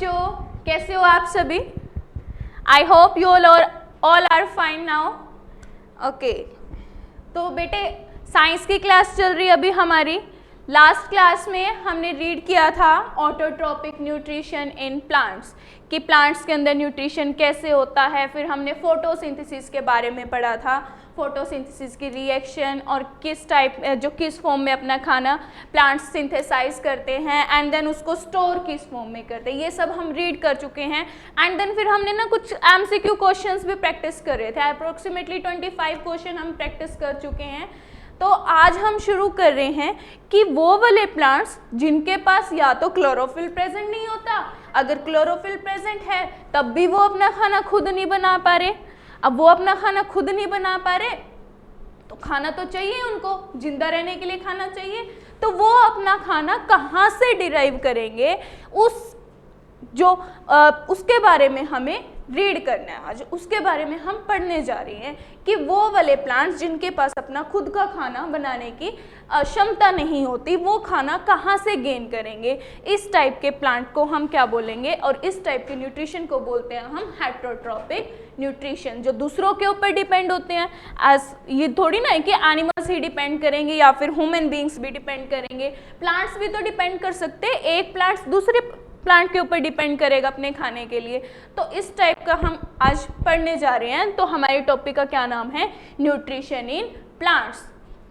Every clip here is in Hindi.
बच्चों, कैसे हो आप सभी? I hope you all are fine now. Okay, तो बेटे साइंस की क्लास चल रही है अभी हमारी। लास्ट क्लास में हमने रीड किया था ऑटोट्रॉपिक न्यूट्रिशन इन प्लांट्स, कि प्लांट्स के अंदर न्यूट्रिशन कैसे होता है। फिर हमने फोटोसिंथेसिस के बारे में पढ़ा था, फोटोसिंथेसिस की रिएक्शन और किस टाइप किस फॉर्म में अपना खाना प्लांट्स सिंथेसाइज करते हैं एंड देन उसको स्टोर किस फॉर्म में करते हैं, ये सब हम रीड कर चुके हैं। एंड देन फिर हमने ना कुछ MCQ क्वेश्चंस भी प्रैक्टिस कर रहे थे, अप्रोक्सीमेटली 25 क्वेश्चन हम प्रैक्टिस कर चुके हैं। तो आज हम शुरू कर रहे हैं कि वो वाले प्लांट्स जिनके पास या तो क्लोरोफिल प्रेजेंट नहीं होता, अगर क्लोरोफिल प्रेजेंट है तब भी वो अपना खाना खुद नहीं बना पा रहे। अब वो अपना खाना खुद नहीं बना पा रहे तो खाना तो चाहिए, उनको जिंदा रहने के लिए खाना चाहिए, तो वो अपना खाना कहाँ से डिराइव करेंगे, उसके बारे में हमें रीड करना है आज। उसके बारे में हम पढ़ने जा रहे हैं कि वो वाले प्लांट्स जिनके पास अपना खुद का खाना बनाने की क्षमता नहीं होती, वो खाना कहाँ से गेन करेंगे। इस टाइप के प्लांट को हम क्या बोलेंगे, और इस टाइप के न्यूट्रिशन को बोलते हैं हम हेटरोट्रॉपिक न्यूट्रिशन, जो दूसरों के ऊपर डिपेंड होते हैं। एज ये थोड़ी ना है कि एनिमल्स ही डिपेंड करेंगे या फिर ह्यूमन बींग्स भी डिपेंड करेंगे, प्लांट्स भी तो डिपेंड कर सकते हैं। एक प्लांट्स दूसरे प्लांट के ऊपर डिपेंड करेगा अपने खाने के लिए। तो इस टाइप का हम आज पढ़ने जा रहे हैं। तो हमारे टॉपिक का क्या नाम है? Nutrition in plants.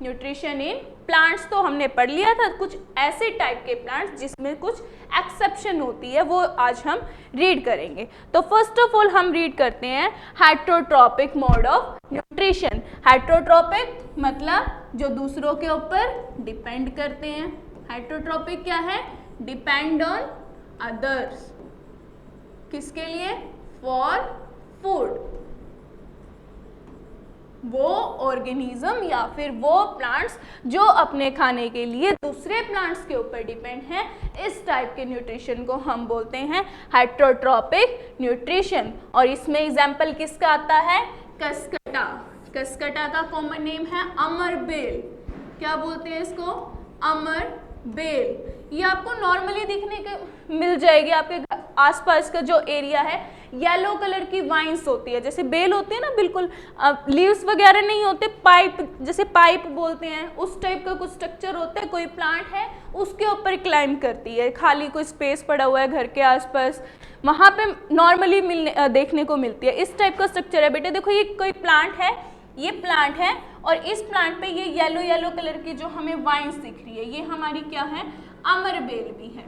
Nutrition in plants तो हमने पढ़ लिया था, कुछ ऐसे टाइप के प्लांट्स जिसमें कुछ एक्सेप्शन होती है, वो आज हम रीड करेंगे। तो फर्स्ट ऑफ ऑल हम रीड करते हैं heterotrophic mode of nutrition. Heterotrophic मतलब जो दूसरों के ऊपर डिपेंड करते हैं। हेटरोट्रॉपिक क्या है? Depend on others. किसके लिए? For food. वो ऑर्गेनिज्म या फिर वो प्लांट्स जो अपने खाने के लिए दूसरे प्लांट्स के ऊपर डिपेंड हैं, इस टाइप के न्यूट्रिशन को हम बोलते हैं हेटरोट्रॉपिक न्यूट्रिशन। और इसमें एग्जांपल किसका आता है? कसकटा। कसकटा का कॉमन नेम है अमरबेल। क्या बोलते हैं इसको? अमरबेल। ये आपको नॉर्मली दिखने के मिल जाएगी, आपके आसपास का जो एरिया है। येलो कलर की वाइन्स होती है, जैसे बेल होती है ना, बिल्कुल लीव्स वगैरह नहीं होते, पाइप, जैसे पाइप बोलते हैं, उस टाइप का कुछ स्ट्रक्चर होता है। कोई प्लांट है उसके ऊपर क्लाइंब करती है, खाली कोई स्पेस पड़ा हुआ है घर के आसपास, वहाँ पे नॉर्मली देखने को मिलती है। इस टाइप का स्ट्रक्चर है। बेटे देखो, ये कोई प्लांट है, ये प्लांट है और इस प्लांट पे ये येलो येलो कलर की जो हमें वाइन्स दिख रही है, ये हमारी क्या है? अमरबेल भी है।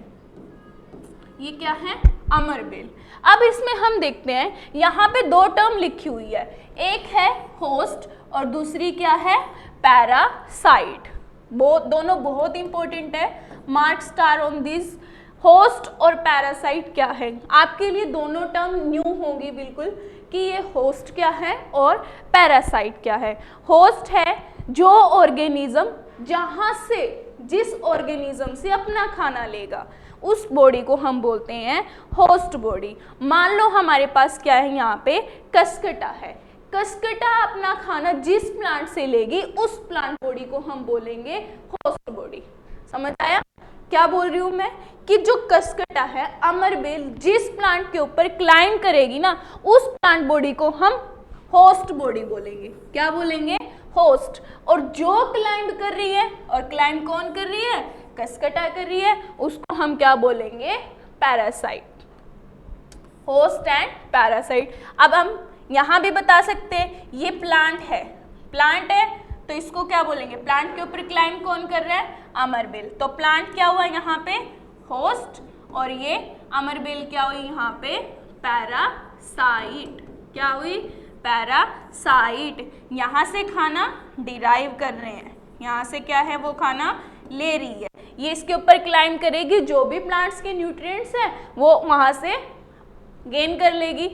ये क्या है? अमरबेल। अब इसमें हम देखते हैं, यहाँ पे दो टर्म लिखी हुई है, एक है होस्ट और दूसरी क्या है? पैरासाइट। दोनों बहुत इंपॉर्टेंट है, mark star on this. Host और पैरासाइट क्या है? आपके लिए दोनों टर्म न्यू होंगी बिल्कुल, कि ये होस्ट क्या है और पैरासाइट क्या है। होस्ट है जो ऑर्गेनिज्म जहाँ से, जिस ऑर्गेनिज्म से अपना खाना लेगा, उस बॉडी को हम बोलते हैं होस्ट बॉडी। मान लो हमारे पास क्या है, यहाँ पे कसकटा है। कसकटा अपना खाना जिस प्लांट से लेगी, उस प्लांट बॉडी को हम बोलेंगे होस्ट बॉडी। समझ आया क्या बोल रही हूँ मैं? कि जो कसकटा है, अमरबेल, जिस प्लांट के ऊपर क्लाइंब करेगी ना, उस प्लांट बॉडी को हम होस्ट बॉडी बोलेंगे। क्या बोलेंगे? होस्ट। और जो क्लाइंब कर रही है, और क्लाइंब कौन कर रही है? कसकटा कर रही है, उसको हम क्या बोलेंगे? पैरासाइट। Host and parasite. अब हम यहाँ भी बता सकते हैं, ये प्लांट है, प्लांट है तो इसको क्या बोलेंगे? प्लांट के ऊपर क्लाइंब कौन कर रहा है? अमरबेल। तो प्लांट क्या हुआ यहाँ पे? होस्ट, और ये अमरबेल क्या हुई यहाँ पे? पैरासाइट। क्या हुई? पैरासाइट। यहाँ से खाना डिराइव कर रहे हैं, यहाँ से क्या है? वो खाना ले रही है, ये इसके ऊपर क्लाइंब करेगी, जो भी प्लांट्स के न्यूट्रिएंट्स हैं वो वहाँ से गेन कर लेगी।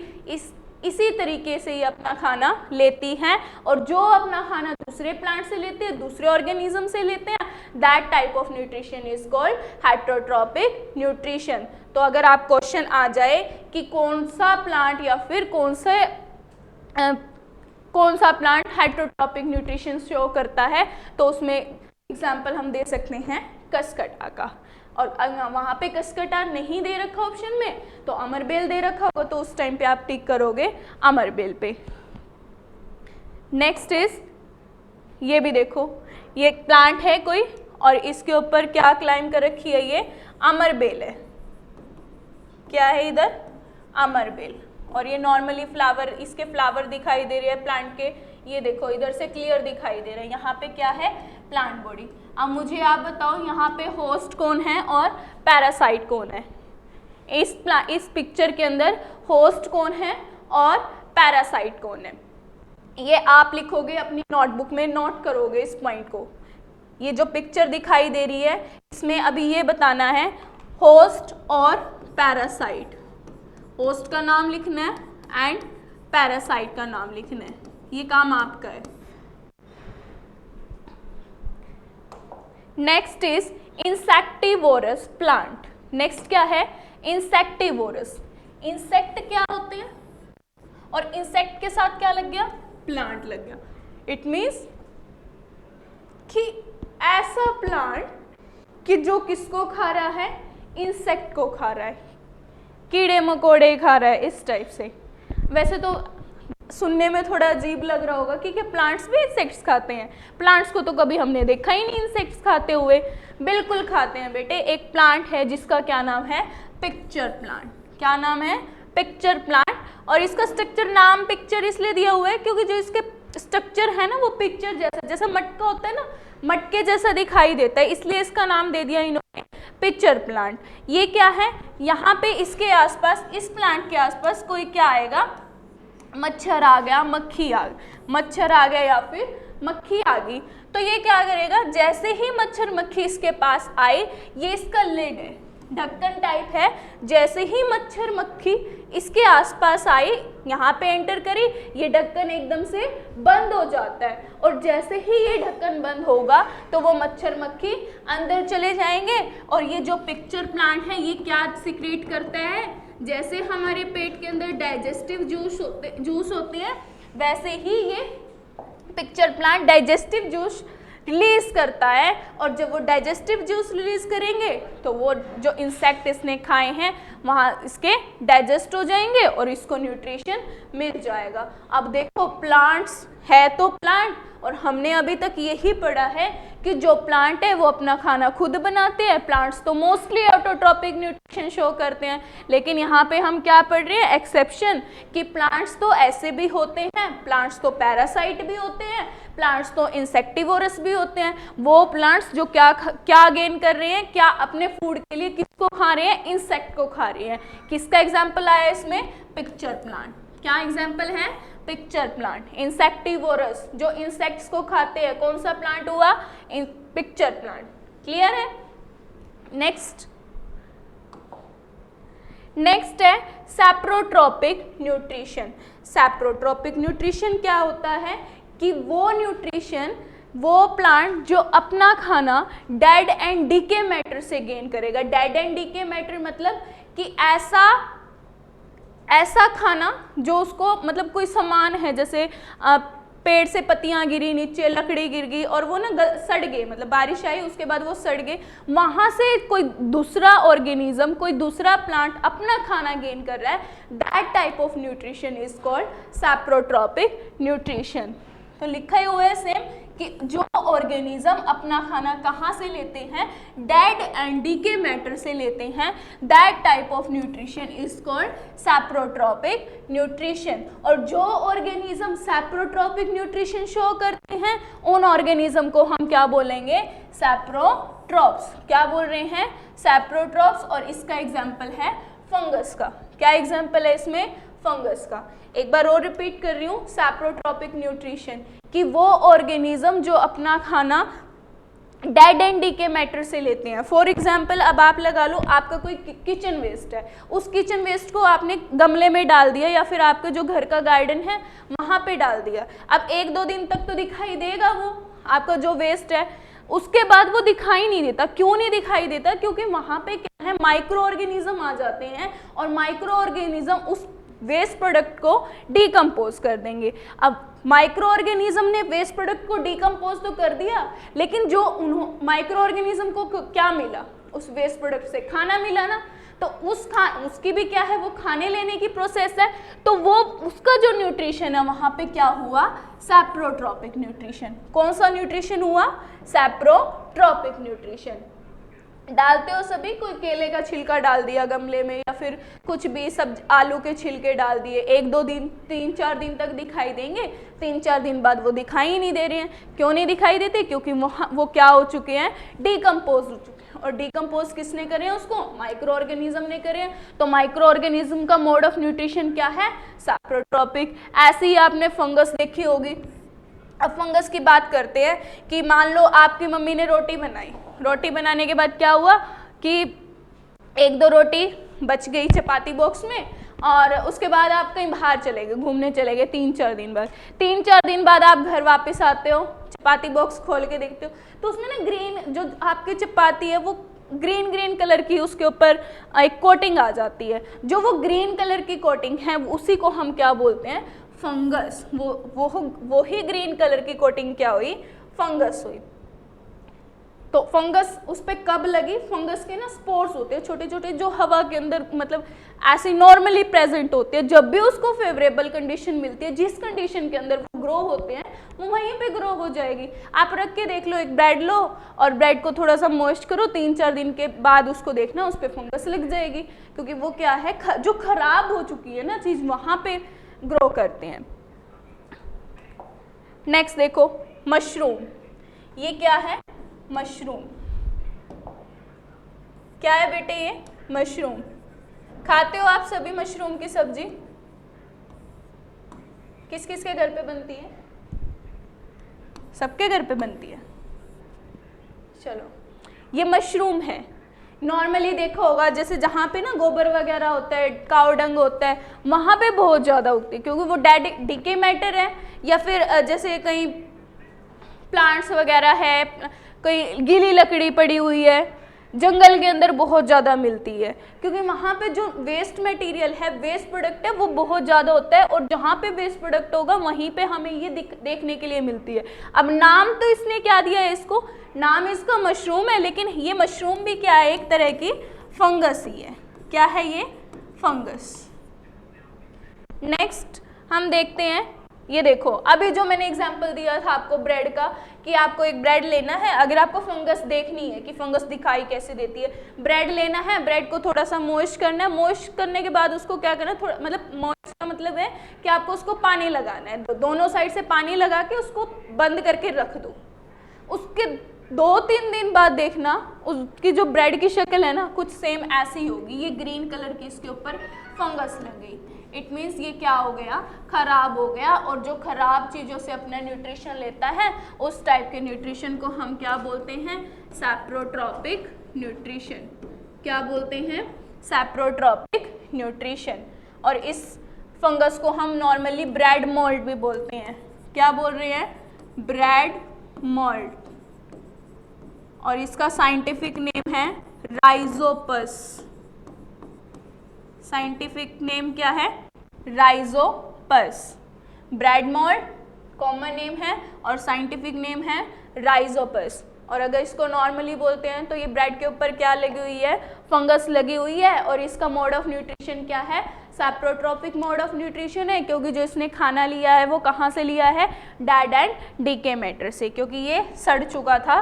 इसी तरीके से ये अपना खाना लेती हैं, और जो अपना खाना दूसरे प्लांट से लेते हैं, दूसरे ऑर्गेनिज्म से लेते हैं, that type of nutrition is called heterotrophic nutrition. तो अगर आप क्वेश्चन आ जाए कि कौन सा प्लांट या फिर कौन सा प्लांट हेटरोट्रॉपिक न्यूट्रिशन शो करता है, तो उसमें एग्जाम्पल हम दे सकते हैं कसकटा का। और वहाँ पे कस्कटार नहीं दे रखा ऑप्शन में तो अमरबेल दे रखा होगा, तो उस टाइम पे आप टिक करोगे अमरबेल पे। नेक्स्ट इज, ये भी देखो, ये एक प्लांट है कोई और इसके ऊपर क्या क्लाइम कर रखी है, ये अमरबेल है। क्या है इधर, अमरबेल। और ये नॉर्मली फ्लावर, इसके फ्लावर दिखाई दे रहे हैं प्लांट के, ये देखो इधर से क्लियर दिखाई दे रहे हैं। यहाँ पे क्या है, प्लांट बॉडी। अब मुझे आप बताओ यहाँ पे होस्ट कौन है और पैरासाइट कौन है। इस पिक्चर के अंदर होस्ट कौन है और पैरासाइट कौन है, ये आप लिखोगे अपनी नोटबुक में, नोट करोगे इस पॉइंट को। ये जो पिक्चर दिखाई दे रही है इसमें अभी ये बताना है होस्ट और पैरासाइट। होस्ट का नाम लिखना है एंड पैरासाइट का नाम लिखना है, ये काम आपका है। Next is insectivorous plant. Next क्या है, इंसेक्टिवोरस। इंसेक्ट क्या होते हैं और इंसेक्ट के साथ क्या लग गया, प्लांट लग गया। इट मीन्स कि ऐसा प्लांट कि जो किसको खा रहा है, इंसेक्ट को खा रहा है, कीड़े मकोड़े खा रहा है, इस टाइप से। वैसे तो सुनने में थोड़ा अजीब लग रहा होगा कि प्लांट्स भी इंसेक्ट्स खाते हैं, प्लांट्स को तो कभी हमने देखा ही नहीं इंसेक्ट्स खाते हुए। बिल्कुल खाते हैं बेटे। एक प्लांट है जिसका क्या नाम है, पिक्चर प्लांट। क्या नाम है, पिक्चर प्लांट। और इसका स्ट्रक्चर नाम पिक्चर इसलिए दिया हुआ है क्योंकि जो इसके स्ट्रक्चर है ना वो पिक्चर जैसा, जैसा मटका होता है ना, मटके जैसा दिखाई देता है, इसलिए इसका नाम दे दिया इन्होंने पिक्चर प्लांट। ये क्या है, यहाँ पे इसके आसपास, इस प्लांट के आसपास कोई क्या आएगा, मच्छर आ गया, मक्खी आ गई, मच्छर आ गया या फिर मक्खी आ गई, तो ये क्या करेगा, जैसे ही मच्छर मक्खी इसके पास आए, ये इसका लिड है, ढक्कन टाइप है, जैसे ही मच्छर मक्खी इसके आसपास आई, यहाँ पे एंटर करी, ये ढक्कन एकदम से बंद हो जाता है। और जैसे ही ये ढक्कन बंद होगा तो वो मच्छर मक्खी अंदर चले जाएंगे। और ये जो पिक्चर प्लांट है ये क्या सिक्रीट करता है, जैसे हमारे पेट के अंदर डाइजेस्टिव जूस होते हैं, वैसे ही ये pitcher plant digestive juice release करता है। और जब वो डाइजेस्टिव जूस रिलीज करेंगे तो वो जो इंसेक्ट इसने खाए हैं वहाँ इसके डाइजेस्ट हो जाएंगे और इसको न्यूट्रिशन मिल जाएगा। अब देखो प्लांट्स है तो प्लांट, और हमने अभी तक यही पढ़ा है कि जो प्लांट है वो अपना खाना खुद बनाते हैं। प्लांट्स तो मोस्टली ऑटोट्रॉपिक न्यूट्रिशन शो करते हैं, लेकिन यहाँ पे हम क्या पढ़ रहे हैं, एक्सेप्शन, कि प्लांट्स तो ऐसे भी होते हैं, प्लांट्स तो पैरासाइट भी होते हैं, प्लांट्स तो इंसेक्टिवोरस भी होते हैं। वो प्लांट्स जो क्या गेन कर रहे हैं, क्या अपने फूड के लिए किसको खा रहे हैं, इंसेक्ट को खा रहे हैं। किसका एग्जाम्पल आया इसमें, पिक्चर प्लांट। क्या एग्जाम्पल है, पिक्चर प्लांट, इंसेक्टिवोरस, जो इंसेक्ट्स को खाते हैं। कौन सा प्लांट हुआ, पिक्चर प्लांट। क्लियर है। नेक्स्ट है सैप्रोट्रोपिक न्यूट्रिशन। सैप्रोट्रोपिक न्यूट्रिशन क्या होता है कि वो न्यूट्रिशन, वो प्लांट जो अपना खाना डेड एंड डीके मैटर से गेन करेगा। डेड एंड डीके मैटर मतलब कि ऐसा खाना जो उसको, मतलब कोई सामान है, जैसे पेड़ से पत्तियां गिरी नीचे, लकड़ी गिर गई और वो ना सड़ गए, मतलब बारिश आई उसके बाद वो सड़ गए, वहाँ से कोई दूसरा ऑर्गेनिज्म, कोई दूसरा प्लांट अपना खाना गेन कर रहा है, that type of nutrition is called saprotrophic nutrition. तो लिखा ही हुआ है सेम कि जो ऑर्गेनिज्म अपना खाना कहाँ से लेते हैं, डेड एंड डीके मैटर से लेते हैं, that type of nutrition is called saprotrophic nutrition. और जो ऑर्गेनिज्म सैप्रोट्रोपिक न्यूट्रिशन शो करते हैं उन ऑर्गेनिज्म को हम क्या बोलेंगे, सैप्रोट्रॉप्स। क्या बोल रहे हैं, सैप्रोट्रॉप्स। और इसका एग्जाम्पल है फंगस का। क्या एग्जाम्पल है इसमें, फंगस का। एक बार और रिपीट कर रही हूँ, सैप्रोट्रोपिक न्यूट्रिशन कि वो ऑर्गेनिज्म जो अपना खाना डेड एंड डीके मैटर से लेते हैं। फॉर एग्जाम्पल अब आप लगा लो, आपका कोई किचन वेस्ट है, उस किचन वेस्ट को आपने गमले में डाल दिया या फिर आपका जो घर का गार्डन है वहाँ पे डाल दिया। अब 1-2 दिन तक तो दिखाई देगा वो आपका जो वेस्ट है, उसके बाद वो दिखाई नहीं देता। क्यों नहीं दिखाई देता, क्योंकि वहाँ पे क्या है, माइक्रो ऑर्गेनिज्म आ जाते हैं और माइक्रो ऑर्गेनिज्म उस वेस्ट प्रोडक्ट को डिकम्पोज कर देंगे। अब माइक्रो ऑर्गेनिज्म ने वेस्ट प्रोडक्ट को डिकम्पोज तो कर दिया, लेकिन जो माइक्रो ऑर्गेनिज्म को क्या मिला, उस वेस्ट प्रोडक्ट से खाना मिला ना, तो उसकी भी क्या है, वो खाने लेने की प्रोसेस है, तो वो उसका जो न्यूट्रिशन है वहाँ पे क्या हुआ, सैप्रोट्रॉपिक न्यूट्रिशन। कौन सा न्यूट्रिशन हुआ, सैप्रोट्रॉपिक न्यूट्रिशन। डालते हो सभी, कोई केले का छिलका डाल दिया गमले में, या फिर कुछ भी आलू के छिलके डाल दिए, 1-2 दिन 3-4 दिन तक दिखाई देंगे, 3-4 दिन बाद वो दिखाई ही नहीं दे रहे हैं। क्यों नहीं दिखाई देते, क्योंकि वो क्या हो चुके हैं, डिकम्पोज हो चुके हैं। और डिकम्पोज किसने करे हैं उसको, माइक्रो ऑर्गेनिज्म ने करे हैं। तो माइक्रो ऑर्गेनिज्म का मोड ऑफ न्यूट्रिशन क्या है, सैप्रोट्रॉपिक। ऐसे ही आपने फंगस देखी होगी। अब फंगस की बात करते हैं कि मान लो आपकी मम्मी ने रोटी बनाई, रोटी बनाने के बाद क्या हुआ कि 1-2 रोटी बच गई चपाती बॉक्स में, और उसके बाद आप कहीं बाहर चले गए, घूमने चले गए 3-4 दिन बाद। 3-4 दिन बाद आप घर वापस आते हो, चपाती बॉक्स खोल के देखते हो, तो उसमें ना ग्रीन जो आपकी चपाती है वो ग्रीन कलर की उसके ऊपर एक कोटिंग आ जाती है। जो वो ग्रीन कलर की कोटिंग है उसी को हम क्या बोलते हैं, फंगस। वो ही ग्रीन कलर की कोटिंग क्या हुई, फंगस हुई। तो फंगस उस पर कब लगी, फंगस के ना स्पोर्स होते हैं छोटे छोटे, जो हवा के अंदर मतलब ऐसे नॉर्मली प्रेजेंट होते हैं। जब भी उसको फेवरेबल कंडीशन मिलती है, जिस कंडीशन के अंदर वो ग्रो होते हैं, वो वहीं पे ग्रो हो जाएगी। आप रख के देख लो, एक ब्रेड लो और ब्रेड को थोड़ा सा मॉइस्ट करो, 3-4 दिन के बाद उसको देखना उस पर फंगस लग जाएगी, क्योंकि वो क्या है, जो खराब हो चुकी है ना चीज़, वहाँ पे ग्रो करते हैं। नेक्स्ट देखो, मशरूम। ये क्या है, मशरूम। क्या है बेटे, ये मशरूम। खाते हो आप सभी मशरूम की सब्जी? किस किस के घर पे बनती है? सबके घर पे बनती है। चलो, ये मशरूम है। नॉर्मली देखा होगा जैसे जहाँ पे ना गोबर वगैरह होता है, काव डंग होता है, वहाँ पे बहुत ज़्यादा उगती है, क्योंकि वो डिके मैटर है, या फिर जैसे कहीं प्लांट्स वगैरह है, कहीं गीली लकड़ी पड़ी हुई है, जंगल के अंदर बहुत ज़्यादा मिलती है, क्योंकि वहाँ पे जो वेस्ट मटेरियल है, वेस्ट प्रोडक्ट है, वो बहुत ज़्यादा होता है। और जहाँ पे वेस्ट प्रोडक्ट होगा वहीं पे हमें ये देखने के लिए मिलती है। अब नाम तो इसने क्या दिया है इसको, नाम इसका मशरूम है, लेकिन ये मशरूम भी क्या है, एक तरह की फंगस ही है। क्या है ये, फंगस। नेक्स्ट हम देखते हैं, ये देखो अभी जो मैंने एग्जांपल दिया था आपको ब्रेड का, कि आपको एक ब्रेड लेना है, अगर आपको फंगस देखनी है कि फंगस दिखाई कैसे देती है, ब्रेड लेना है, ब्रेड को थोड़ा सा मॉइस्ट करना है, मॉइस्ट करने के बाद उसको क्या करना है, थोड़ा मतलब मॉइस्ट का मतलब है कि आपको उसको पानी लगाना है, दोनों साइड से पानी लगा के उसको बंद करके रख दो। उसके 2-3 दिन बाद देखना उसकी जो ब्रेड की शक्ल है ना, कुछ सेम ऐसी होगी, ये ग्रीन कलर की इसके ऊपर फंगस लग गई। इट मीन्स ये क्या हो गया, खराब हो गया। और जो खराब चीज़ों से अपना न्यूट्रिशन लेता है, उस टाइप के न्यूट्रिशन को हम क्या बोलते हैं, सैप्रोट्रॉपिक न्यूट्रिशन। क्या बोलते हैं, सैप्रोट्रॉपिक न्यूट्रिशन। और इस फंगस को हम नॉर्मली ब्रेड मोल्ड भी बोलते हैं। क्या बोल रहे हैं, ब्रेड मोल्ड। और इसका साइंटिफिक नेम है राइजोपस। साइंटिफिक नेम क्या है, Rhizopus. Bread mould common name है और साइंटिफिक नेम है राइजोपस। और अगर इसको नॉर्मली बोलते हैं तो ये ब्रेड के ऊपर क्या लगी हुई है, फंगस लगी हुई है। और इसका मोड ऑफ न्यूट्रिशन क्या है, सैप्रोट्रॉपिक मोड ऑफ न्यूट्रिशन है, क्योंकि जो इसने खाना लिया है वो कहाँ से लिया है, डेड एंड डीके मैटर से, क्योंकि ये सड़ चुका था,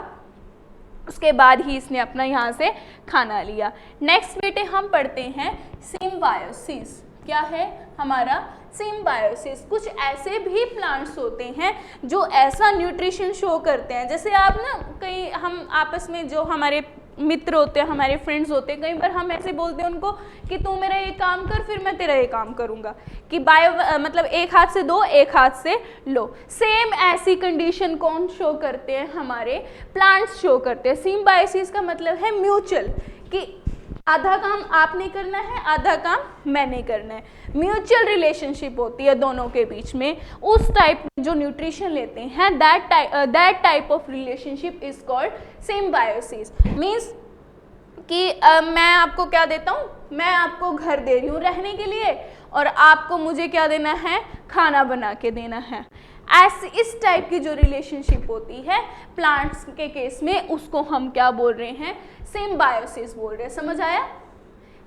उसके बाद ही इसने अपना यहाँ से खाना लिया। नेक्स्ट बेटे हम पढ़ते हैं सिम्बायोसिस। क्या है हमारा, सिम्बायोसिस। कुछ ऐसे भी प्लांट्स होते हैं जो ऐसा न्यूट्रिशन शो करते हैं, जैसे आप ना कहीं हम आपस में जो हमारे मित्र होते हैं, हमारे फ्रेंड्स होते हैं, कई बार हम ऐसे बोलते हैं उनको कि तू मेरा ये काम कर फिर मैं तेरा ये काम करूँगा, कि बायो मतलब एक हाथ से दो एक हाथ से लो। सेम ऐसी कंडीशन कौन शो करते हैं, हमारे प्लांट्स शो करते हैं। सिम्बायोसिस का मतलब है म्यूचुअल, कि आधा काम आपने करना है, आधा काम मैंने करना है। म्यूचुअल रिलेशनशिप होती है दोनों के बीच में। उस टाइप जो न्यूट्रिशन लेते हैं, that type of relationship is called symbiosis. Means कि मैं आपको क्या देता हूँ, मैं आपको घर दे रही हूँ रहने के लिए, और आपको मुझे क्या देना है, खाना बना के देना है। इस टाइप की जो रिलेशनशिप होती है प्लांट्स के केस में, उसको हम क्या बोल रहे हैं, सिम्बायोसिस बोल रहे हैं। समझ आया?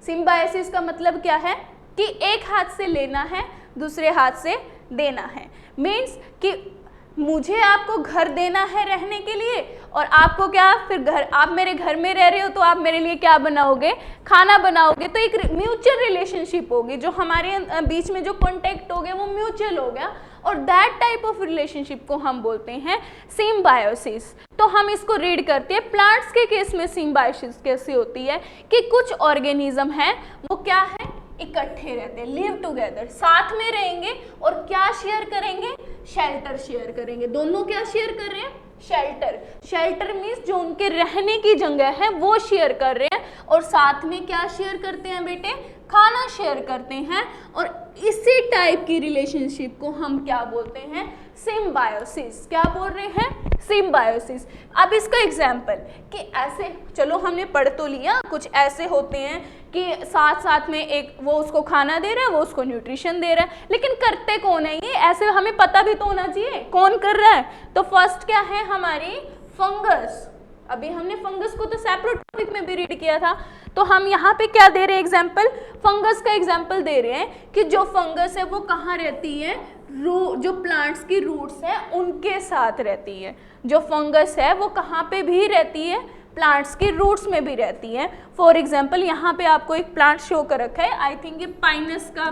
सिम्बायोसिस का मतलब क्या है कि एक हाथ से लेना है, दूसरे हाथ से देना है। मीन्स कि मुझे आपको घर देना है रहने के लिए, और आपको क्या, फिर घर, आप मेरे घर में रह रहे हो तो आप मेरे लिए क्या बनाओगे, खाना बनाओगे। तो एक म्यूचुअल रिलेशनशिप होगी, जो हमारे बीच में जो कॉन्टेक्ट हो गया वो म्यूचुअल हो गया, और दैट टाइप ऑफ रिलेशनशिप को हम बोलते हैं सिम्बायोसिस। तो हम इसको रीड करते हैं। प्लांट्स के केस में सिम्बायोसिस कैसे होती है कि कुछ ऑर्गेनिज्म हैं वो क्या है, इकट्ठे रहते हैं, लिव टुगेदर, साथ में रहेंगे, और क्या शेयर करेंगे, शेल्टर शेयर करेंगे। दोनों क्या शेयर कर रहे हैं, शेल्टर। शेल्टर मीन्स जो उनके रहने की जगह है वो शेयर कर रहे हैं, और साथ में क्या शेयर करते हैं बेटे, खाना शेयर करते हैं। और इसी टाइप की रिलेशनशिप को हम क्या बोलते हैं, सिम्बायोसिस। क्या बोल रहे हैं, सिम्बायोसिस। अब इसका एग्जाम्पल कि ऐसे, चलो हमने पढ़ तो लिया, कुछ ऐसे होते हैं कि साथ साथ में एक वो उसको खाना दे रहा है, वो उसको न्यूट्रिशन दे रहा है, लेकिन करते कौन है ये, ऐसे हमें पता भी तो होना चाहिए कौन कर रहा है। तो फर्स्ट क्या है हमारी, फंगस। अभी हमने फंगस को तो सेपरेट टॉपिक में भी रीड किया था, तो हम यहाँ पे क्या दे रहे हैं, एग्जाम्पल, फंगस का एग्जाम्पल दे रहे हैं कि जो फंगस है वो कहाँ रहती है, जो प्लांट्स की रूट्स है उनके साथ रहती है। जो फंगस है वो कहाँ पे भी रहती है, प्लांट्स की रूट्स में भी रहती है। फॉर एग्जाम्पल यहाँ पे आपको एक प्लांट शो कर रखा है, आई थिंक ये पाइनस का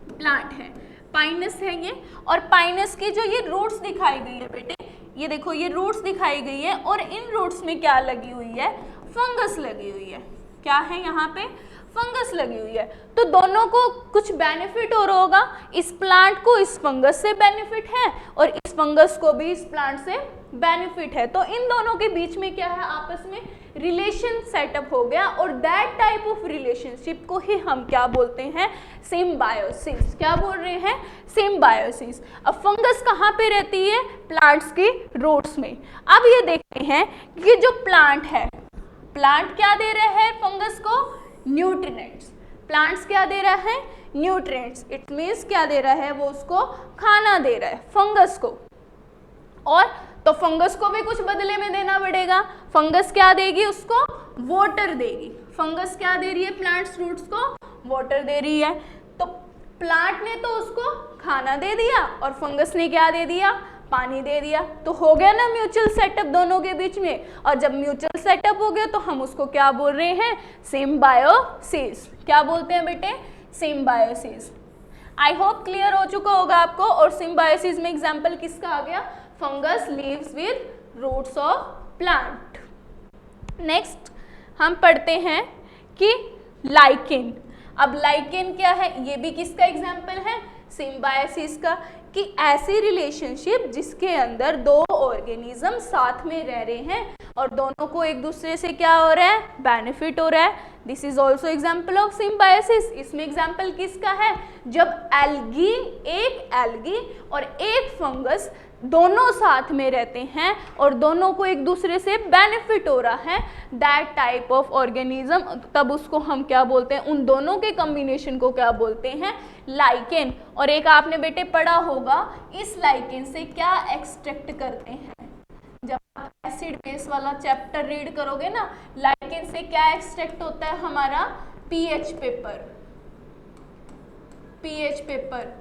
प्लांट है, पाइनस है ये, और पाइनस की जो ये रूट्स दिखाई गई है बेटे, ये देखो ये रूट्स दिखाई गई है, और इन रूट्स में क्या लगी हुई है, फंगस लगी हुई है। क्या है यहाँ पे, फंगस लगी हुई है। तो दोनों को कुछ बेनिफिट हो रहा होगा, इस प्लांट को इस फंगस से बेनिफिट है, और इस फंगस को भी इस प्लांट से बेनिफिट है। तो इन दोनों के बीच में क्या है, आपस में रिलेशन सेटअप हो गया, और दैट टाइप ऑफ रिलेशनशिप को ही हम क्या बोलते हैं, सिम्बायोसिस। क्या बोल रहे हैं, सिम्बायोसिस। अब फंगस कहाँ पे रहती है, प्लांट्स की रूट्स में। अब ये देखते हैं कि जो प्लांट है, प्लांट क्या दे रहा है फंगस को, न्यूट्रिएंट्स। प्लांट्स क्या दे रहा है, न्यूट्रिएंट्स। इट मीन्स क्या दे रहा है, वो उसको खाना दे रहा है फंगस को, और तो फंगस को भी कुछ बदले में देना पड़ेगा। फंगस क्या देगी उसको, वाटर देगी। फंगस क्या दे रही है, प्लांट्स रूट्स को वाटर दे रही है। तो प्लांट ने तो उसको खाना दे दिया, और फंगस ने क्या दे दिया, पानी दे दिया। तो हो गया ना म्यूचुअल सेटअप दोनों के बीच में, और जब म्यूचुअल सेटअप हो गया तो हम उसको क्या बोल रहे हैं, सिम्बायोसिस। क्या बोलते हैं बेटे, सिम्बायोसिस। आई होप क्लियर हो चुका होगा आपको। और सिम्बायोसिस में एग्जाम्पल किसका आ गया, fungus leaves with roots of plant. Next हम पढ़ते हैं कि लाइकेन। अब लाइकेन क्या है, ये भी किसका एग्जाम्पल है, सिम्बायोसिस का, कि ऐसी रिलेशनशिप जिसके अंदर दो ऑर्गेनिज्म साथ में रह रहे हैं और दोनों को एक दूसरे से क्या हो रहा है, बेनिफिट हो रहा है। This is also example of symbiosis. इसमें एग्जाम्पल किसका है, जब एल्गी, एक एल्गी और एक फंगस दोनों साथ में रहते हैं और दोनों को एक दूसरे से बेनिफिट हो रहा है, दैट टाइप ऑफ ऑर्गेनिज्म, तब उसको हम क्या बोलते हैं, उन दोनों के कॉम्बिनेशन को क्या बोलते हैं, लाइकेन। और एक आपने बेटे पढ़ा होगा, इस लाइकेन से क्या एक्सट्रैक्ट करते हैं, जब आप एसिड बेस वाला चैप्टर रीड करोगे ना, लाइकेन से क्या एक्सट्रैक्ट होता है हमारा, पीएच पेपर। पीएच पेपर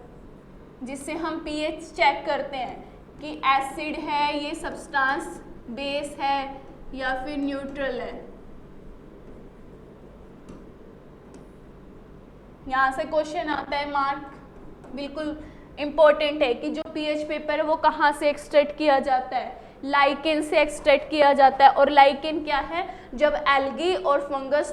जिससे हम पीएच चेक करते हैं कि एसिड है, ये सब्सटेंस बेस है या फिर न्यूट्रल है। यहाँ से क्वेश्चन आता है, मार्क बिल्कुल इम्पोर्टेंट है कि जो पीएच पेपर है वो कहाँ से एक्सट्रैक्ट किया जाता है, लाइकेन से एक्सट्रैक्ट किया जाता है। और लाइकेन क्या है, जब एल्गी और फंगस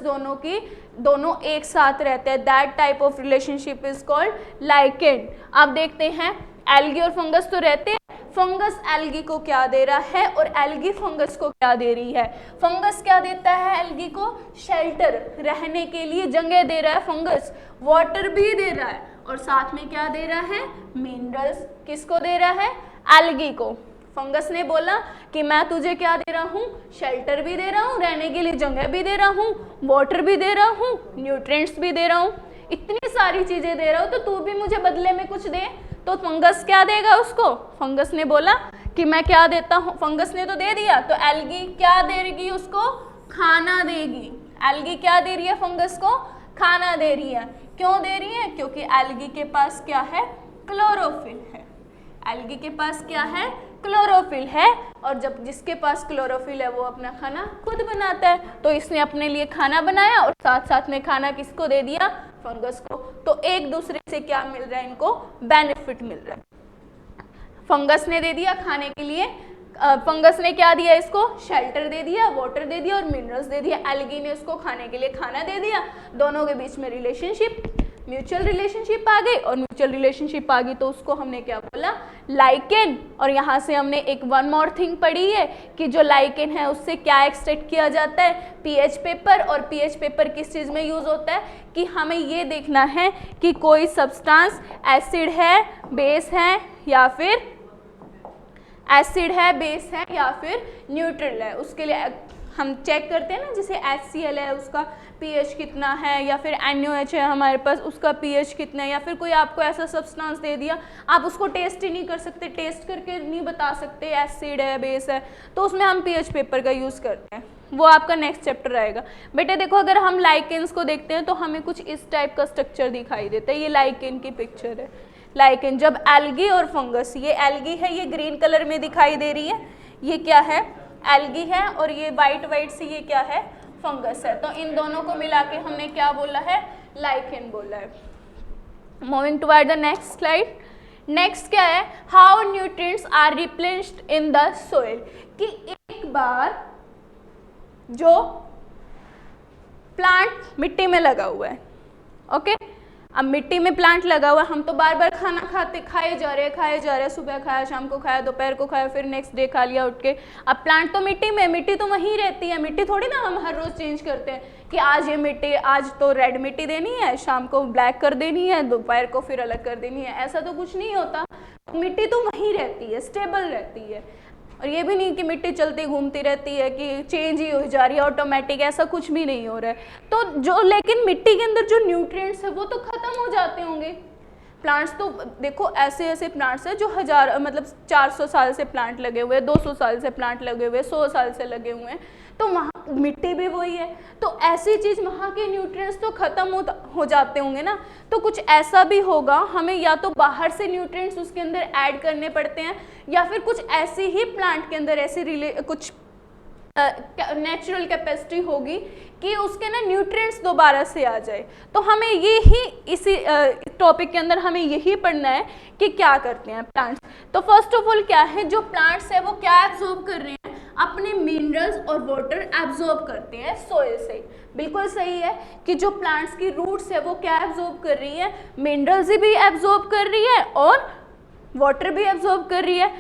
दोनों एक साथ रहते हैं, that type of relationship is called lichen. आप देखते हैं एल्गी और फंगस तो रहते हैं, फंगस एल्गी को क्या दे रहा है और एल्गी फंगस को क्या दे रही है। फंगस क्या देता है एल्गी को, शेल्टर, रहने के लिए जगह दे रहा है फंगस, वाटर भी दे रहा है, और साथ में क्या दे रहा है, मिनरल्स। किसको दे रहा है, एल्गी को। फंगस ने बोला कि मैं तुझे क्या दे रहा हूँ, शेल्टर भी दे रहा हूँ, रहने के लिए जगह भी दे रहा हूँ, वाटर भी दे रहा हूँ, न्यूट्रिएंट्स भी दे रहा हूँ, इतनी सारी चीजें दे रहा हूँ, तो तू भी मुझे बदले में कुछ दे। तो फंगस क्या देगा उसको, फंगस ने बोला कि मैं क्या देता हूँ, फंगस ने तो दे दिया, तो एल्गी क्या देगी उसको, खाना देगी। एल्गी क्या दे रही है फंगस को, खाना दे रही है। क्यों दे रही है, क्योंकि एल्गी के पास क्या है, क्लोरोफिल है। एल्गी के पास क्या है, क्लोरोफिल है, और जब जिसके पास क्लोरोफिल है वो अपना खाना खुद बनाता है, तो इसने अपने लिए खाना बनाया और साथ साथ में खाना किसको दे दिया, फंगस को। तो एक दूसरे से क्या मिल रहा है, इनको बेनिफिट मिल रहा है। फंगस ने दे दिया खाने के लिए, फंगस ने क्या दिया इसको, शेल्टर दे दिया, वाटर दे दिया और मिनरल्स दे दिया। एल्गी ने उसको खाने के लिए खाना दे दिया। दोनों के बीच में रिलेशनशिप, म्यूचुअल रिलेशनशिप आ गई, और म्यूचुअल रिलेशनशिप आ गई तो उसको हमने क्या बोला, लाइकेन। और यहाँ से हमने एक वन मोर थिंग पढ़ी है कि जो लाइकेन है उससे क्या एक्सट्रैक्ट किया जाता है, पीएच पेपर। और पीएच पेपर किस चीज़ में यूज़ होता है कि हमें ये देखना है कि कोई सब्सटेंस एसिड है, बेस है, या फिर एसिड है, बेस है, या फिर न्यूट्रल है। उसके लिए हम चेक करते हैं ना, जैसे HCl है उसका pH कितना है, या फिर NaOH है हमारे पास उसका pH कितना है, या फिर कोई आपको ऐसा सब्सटेंस दे दिया आप उसको टेस्ट ही नहीं कर सकते, टेस्ट करके नहीं बता सकते एसिड है, बेस है, तो उसमें हम pH पेपर का यूज़ करते हैं। वो आपका नेक्स्ट चैप्टर आएगा। बेटे देखो, अगर हम लाइकेन्स को देखते हैं तो हमें कुछ इस टाइप का स्ट्रक्चर दिखाई देता है। ये लाइकेन की पिक्चर है। लाइकेन जब एल्गी और फंगस, ये एल्गी है, ये ग्रीन कलर में दिखाई दे रही है, ये क्या है, एल्गी है, और ये वाइट वाइट से ये क्या है, फंगस है। तो इन दोनों को मिला के हमने क्या बोला है, लाइकेन बोला है। Moving toward the next slide. Next क्या है, how nutrients are replaced in the soil, कि एक बार जो प्लांट मिट्टी में लगा हुआ है, ओके, अब मिट्टी में प्लांट लगा हुआ है, हम तो बार बार खाना खाए जा रहे हैं, सुबह खाया, शाम को खाया, दोपहर को खाया, फिर नेक्स्ट डे खा लिया उठ के। अब प्लांट तो मिट्टी में, मिट्टी तो वहीं रहती है, मिट्टी थोड़ी ना हम हर रोज चेंज करते हैं कि आज ये मिट्टी, आज तो रेड मिट्टी देनी है, शाम को ब्लैक कर देनी है, दोपहर को फिर अलग कर देनी है, ऐसा तो कुछ नहीं होता। मिट्टी तो वहीं रहती है, स्टेबल रहती है। और ये भी नहीं कि मिट्टी चलती घूमती रहती है कि चेंज ही हो जा रही है ऑटोमेटिक, ऐसा कुछ भी नहीं हो रहा है। तो जो, लेकिन मिट्टी के अंदर जो न्यूट्रिएंट्स है वो तो खत्म हो जाते होंगे। प्लांट्स तो देखो ऐसे ऐसे प्लांट्स हैं जो 400 साल से प्लांट लगे हुए हैं, 200 साल से प्लांट लगे हुए हैं, 100 साल से लगे हुए हैं, तो वहाँ मिट्टी भी वही है। तो ऐसी चीज़, वहाँ के न्यूट्रिएंट्स तो खत्म हो जाते होंगे ना, तो कुछ ऐसा भी होगा, हमें या तो बाहर से न्यूट्रिएंट्स उसके अंदर ऐड करने पड़ते हैं, या फिर कुछ ऐसी ही प्लांट के अंदर ऐसी कुछ नेचुरल कैपेसिटी होगी कि उसके ना न्यूट्रिएंट्स दोबारा से आ जाए। तो हमें ये ही इसी टॉपिक के अंदर हमें यही पढ़ना है कि क्या करते हैं प्लांट्स। तो फर्स्ट ऑफ ऑल क्या है, जो प्लांट्स है वो क्या एब्जॉर्ब कर रहे हैं, अपने मिनरल्स और वाटर एब्जॉर्ब करते हैं सोइल से। बिल्कुल सही है कि जो प्लांट्स की रूट्स है वो क्या एब्जॉर्ब कर रही है, मिनरल्स भी एब्जॉर्ब कर रही है और वाटर भी एब्जॉर्ब कर रही है।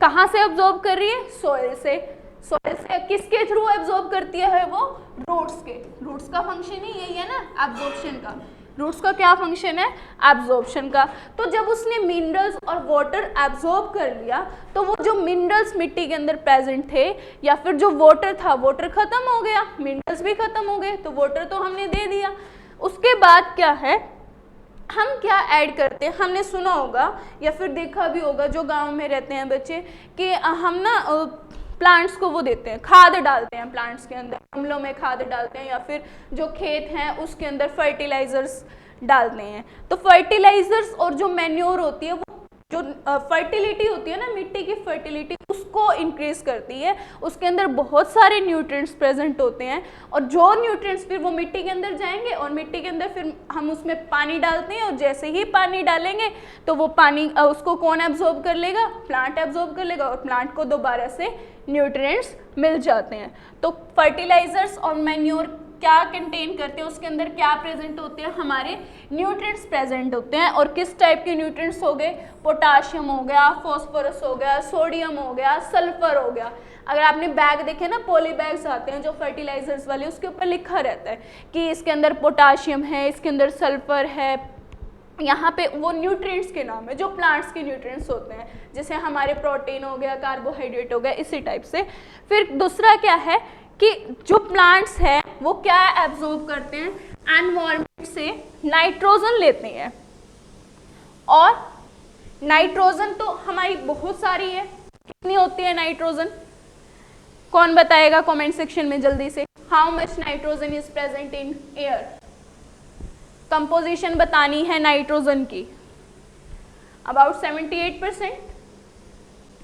कहाँ से एब्जॉर्ब कर रही है, सोइल से। सोइल से किसके थ्रू एब्जॉर्ब करती है वो, रूट्स के। रूट्स का फंक्शन ही यही है ना, एब्जॉर्प्शन का। रूट्स का क्या फंक्शन है, एब्जॉर्प्शन का। तो जब उसने मिनरल्स और वाटर एब्जॉर्ब कर लिया तो वो जो मिनरल्स मिट्टी के अंदर प्रेजेंट थे या फिर जो वाटर था, वाटर खत्म हो गया, मिनरल्स भी खत्म हो गए, तो वाटर तो हमने दे दिया। उसके बाद क्या है, हम क्या ऐड करते हैं, हमने सुना होगा या फिर देखा भी होगा, जो गांव में रहते हैं बच्चे, कि हम ना प्लांट्स को वो देते हैं, खाद डालते हैं प्लांट्स के अंदर, गमलों में खाद डालते हैं, या फिर जो खेत हैं उसके अंदर फर्टिलाइजर्स डालते हैं। तो फर्टिलाइजर्स और जो मैन्योर होती है, वो जो फर्टिलिटी होती है ना, मिट्टी की फर्टिलिटी, उसको इंक्रीज करती है। उसके अंदर बहुत सारे न्यूट्रिएंट्स प्रेजेंट होते हैं, और जो न्यूट्रिएंट्स फिर वो मिट्टी के अंदर जाएंगे, और मिट्टी के अंदर फिर हम उसमें पानी डालते हैं, और जैसे ही पानी डालेंगे तो वो पानी उसको कौन एब्जॉर्ब कर लेगा, प्लांट एब्जॉर्ब कर लेगा, और प्लांट को दोबारा से न्यूट्रिएंट्स मिल जाते हैं। तो फर्टिलाइजर्स और मैन्योर क्या कंटेन करते हैं, उसके अंदर क्या प्रेजेंट होते हैं, हमारे न्यूट्रिएंट्स प्रेजेंट होते हैं। और किस टाइप के न्यूट्रिएंट्स हो गए, पोटाशियम हो गया, फॉस्फोरस हो गया, सोडियम हो गया, सल्फर हो गया। अगर आपने बैग देखे ना, पॉली बैग्स आते हैं जो फर्टिलाइजर्स वाले, उसके ऊपर लिखा रहता है कि इसके अंदर पोटाशियम है, इसके अंदर सल्फर है। यहाँ पे वो न्यूट्रिएंट्स के नाम है जो प्लांट्स के न्यूट्रिएंट्स होते हैं, जैसे हमारे प्रोटीन हो गया, कार्बोहाइड्रेट हो गया, इसी टाइप से। फिर दूसरा क्या है कि जो प्लांट्स हैं वो क्या एब्जॉर्ब करते हैं, एनवायरनमेंट से नाइट्रोजन लेते हैं, और नाइट्रोजन तो हमारी बहुत सारी है, कितनी होती है नाइट्रोजन? कौन बताएगा कमेंट सेक्शन में जल्दी से? How much nitrogen is present in air? Composition बतानी है नाइट्रोजन की। About 78%,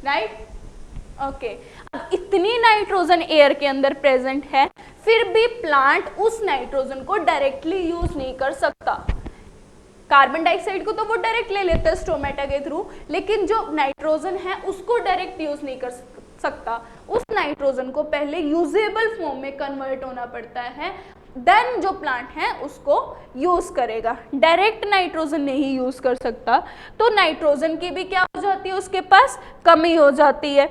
right? ओके। अब इतनी नाइट्रोजन एयर के अंदर प्रेजेंट है, फिर भी प्लांट उस नाइट्रोजन को डायरेक्टली यूज नहीं कर सकता। कार्बन डाइऑक्साइड को तो वो डायरेक्ट ले लेते हैं स्टोमेटा के थ्रू, लेकिन जो नाइट्रोजन है उसको डायरेक्ट यूज नहीं कर सकता। उस नाइट्रोजन को पहले यूजेबल फॉर्म में कन्वर्ट होना पड़ता है, देन जो प्लांट है उसको यूज करेगा। डायरेक्ट नाइट्रोजन नहीं यूज कर सकता, तो नाइट्रोजन की भी क्या हो जाती है, उसके पास कमी हो जाती है।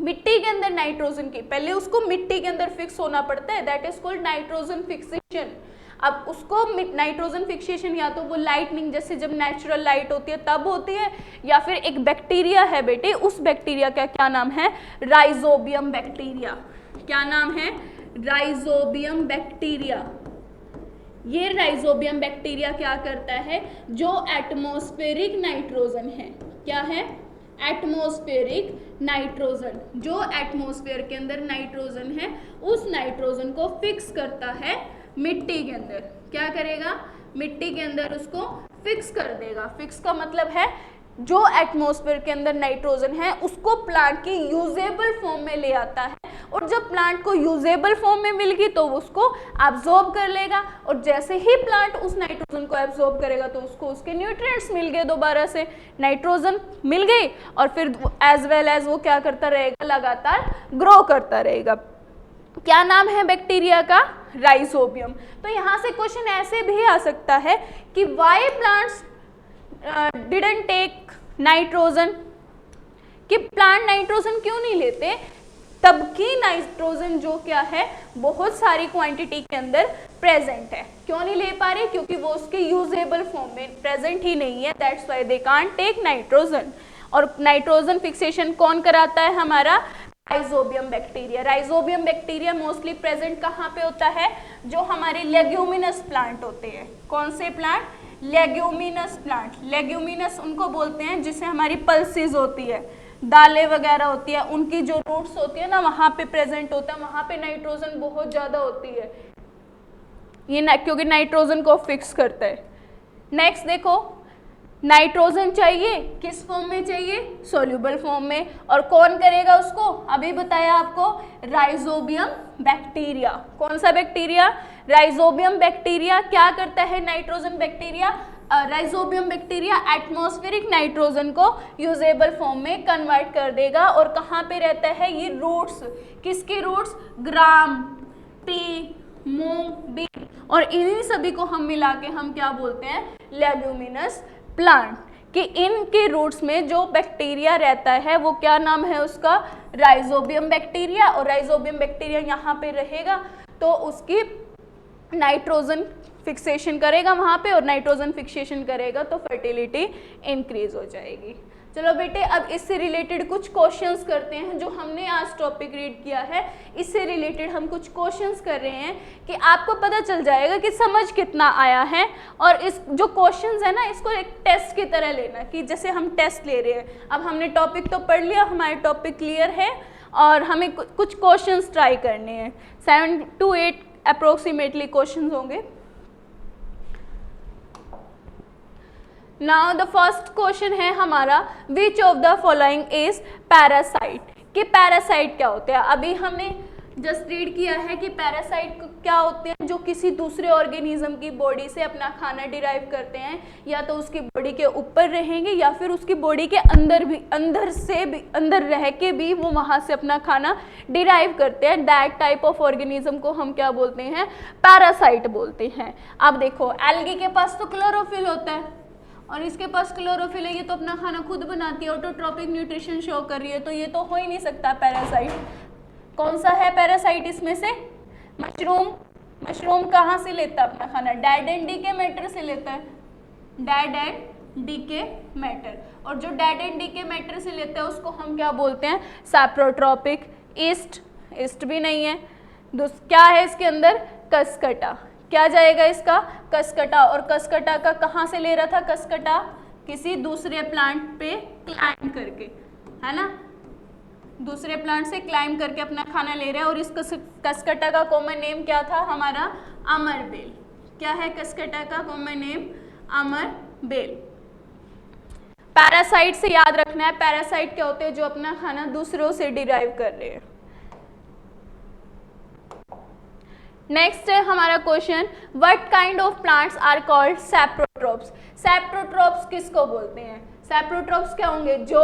मिट्टी के अंदर नाइट्रोजन की पहले उसको मिट्टी के अंदर फिक्स होना पड़ता है, that is called nitrogen fixation. अब उसको नाइट्रोजन फिक्सेशन या तो वो लाइटनिंग, जैसे जब नेचुरल लाइट होती है तब होती है, या फिर एक बैक्टीरिया है बेटे, उस बैक्टीरिया का क्या नाम है? Rhizobium bacteria. क्या नाम है? Rhizobium bacteria. ये राइजोबियम बैक्टीरिया क्या करता है? जो एटमॉस्फेरिक नाइट्रोजन है, क्या है? Atmospheric nitrogen. जो एटमॉस्फेयर के अंदर नाइट्रोजन है, उस नाइट्रोजन को फिक्स करता है मिट्टी के अंदर। क्या करेगा? मिट्टी के अंदर उसको फिक्स कर देगा। फिक्स का मतलब है जो एटमॉस्फेयर के अंदर नाइट्रोजन है उसको प्लांट की यूजेबल फॉर्म में ले आता है, और जब प्लांट को यूजेबल फॉर्म में मिल गई तो उसको एब्जॉर्ब कर लेगा, और जैसे ही प्लांट उस नाइट्रोजन को एब्जॉर्ब करेगा तो उसको उसके न्यूट्रिएंट्स मिल गए, दोबारा से नाइट्रोजन मिल गई, और फिर एज वेल एज वो क्या करता रहेगा? लगातार ग्रो करता रहेगा। क्या नाम है बैक्टीरिया का? राइजोबियम। तो यहाँ से क्वेश्चन ऐसे भी आ सकता है कि why plants didn't take nitrogen, कि प्लांट नाइट्रोजन क्यों नहीं लेते, तबकि नाइट्रोजन जो क्या है बहुत सारी क्वांटिटी के अंदर प्रेजेंट है। क्यों नहीं ले पा रहे? क्योंकि वो उसके यूजेबल फॉर्म में प्रेजेंट ही नहीं है, that's why they can't take nitrogen. और नाइट्रोजन फिक्सेशन कौन कराता है? हमारा rhizobium bacteria. Rhizobium bacteria mostly present कहाँ पे होता है? जो हमारे लेग्यूमिनस प्लांट होते हैं। कौन से प्लांट? Leguminous plant. लेग्यूमिनस उनको बोलते हैं जिससे हमारी पल्सेस होती है, दालें वगैरह होती है, उनकी जो रूट्स होती है ना, वहाँ पे प्रेजेंट होता है, वहाँ पे नाइट्रोजन बहुत ज़्यादा होती है, ये क्योंकि नाइट्रोजन को फिक्स करता है। नेक्स्ट देखो, नाइट्रोजन चाहिए किस फॉर्म में चाहिए? सोल्यूबल फॉर्म में। और कौन करेगा उसको? अभी बताया आपको, राइजोबियम बैक्टीरिया। कौन सा बैक्टीरिया? Rhizobium bacteria. क्या करता है nitrogen bacteria? Rhizobium bacteria atmospheric nitrogen को यूजेबल फॉर्म में कन्वर्ट कर देगा। और कहाँ पे रहता है ये? रूट्स। किसके roots? Gram, pea, moong, bean, और इन्हीं सभी को हम मिला के हम क्या बोलते हैं? Leguminous plant. कि इनके रूट्स में जो बैक्टीरिया रहता है वो क्या नाम है उसका? Rhizobium bacteria. और राइजोबियम बैक्टीरिया यहाँ पे रहेगा तो उसकी नाइट्रोजन फिक्सेशन करेगा वहाँ पे, और नाइट्रोजन फिक्सेशन करेगा तो फर्टिलिटी इंक्रीज हो जाएगी। चलो बेटे, अब इससे रिलेटेड कुछ क्वेश्चंस करते हैं। जो हमने आज टॉपिक रीड किया है इससे रिलेटेड हम कुछ क्वेश्चंस कर रहे हैं कि आपको पता चल जाएगा कि समझ कितना आया है। और इस जो क्वेश्चंस है ना, इसको एक टेस्ट की तरह लेना, कि जैसे हम टेस्ट ले रहे हैं। अब हमने टॉपिक तो पढ़ लिया, हमारे टॉपिक क्लियर है, और हमें कुछ क्वेश्चंस ट्राई करने हैं। 7 to 8 अप्रोक्सीमेटली क्वेश्चंस होंगे। नाउ द फर्स्ट क्वेश्चन है हमारा, which of the following is parasite. कि पैरासाइट क्या होते हैं? अभी हमने जस्ट रीड किया है कि पैरासाइट क्या होते हैं? जो किसी दूसरे ऑर्गेनिज्म की बॉडी से अपना खाना डिराइव करते हैं, या तो उसकी बॉडी के ऊपर रहेंगे या फिर उसकी बॉडी के अंदर भी, अंदर रह के भी वो वहाँ से अपना खाना डिराइव करते हैं। दैट टाइप ऑफ ऑर्गेनिज्म को हम क्या बोलते हैं? पैरासाइट बोलते हैं। अब देखो, एल्गी के पास तो क्लोरोफिल होता है और इसके पास क्लोरोफिल है, ये तो अपना खाना खुद बनाती है, ऑटोट्रोपिक न्यूट्रिशन शो कर रही है, तो ये तो हो ही नहीं सकता पैरासाइट। कौन सा है पैरासाइट इसमें से? मशरूम। मशरूम कहाँ से लेता है अपना खाना? डेड एंड डीके मैटर से लेता है, डेड एंड डीके मैटर। और जो डेड एंड डीके मैटर से लेता है उसको हम क्या बोलते हैं? सैप्रोट्रोपिक। ईस्ट भी नहीं है। क्या है इसके अंदर? कसकटा। क्या जाएगा इसका? कसकटा। और कसकटा का कहाँ से ले रहा था? कसकटा किसी दूसरे प्लांट पे क्लाइंब करके, है ना, दूसरे प्लांट से क्लाइंब करके अपना खाना ले रहा है। और इस कसकटा का कॉमन नेम क्या था हमारा? अमरबेल। क्या है कसकटा का कॉमन नेम? अमरबेल। पैरासाइट से याद रखना है, पैरासाइट क्या होते हैं? जो अपना खाना दूसरों से डिराइव कर रहे हैं। नेक्स्ट है हमारा question, what kind of plants are called saprotrophs. Saprotrophs किसको बोलते हैं? सैप्रोट्रोप्स क्या होंगे? जो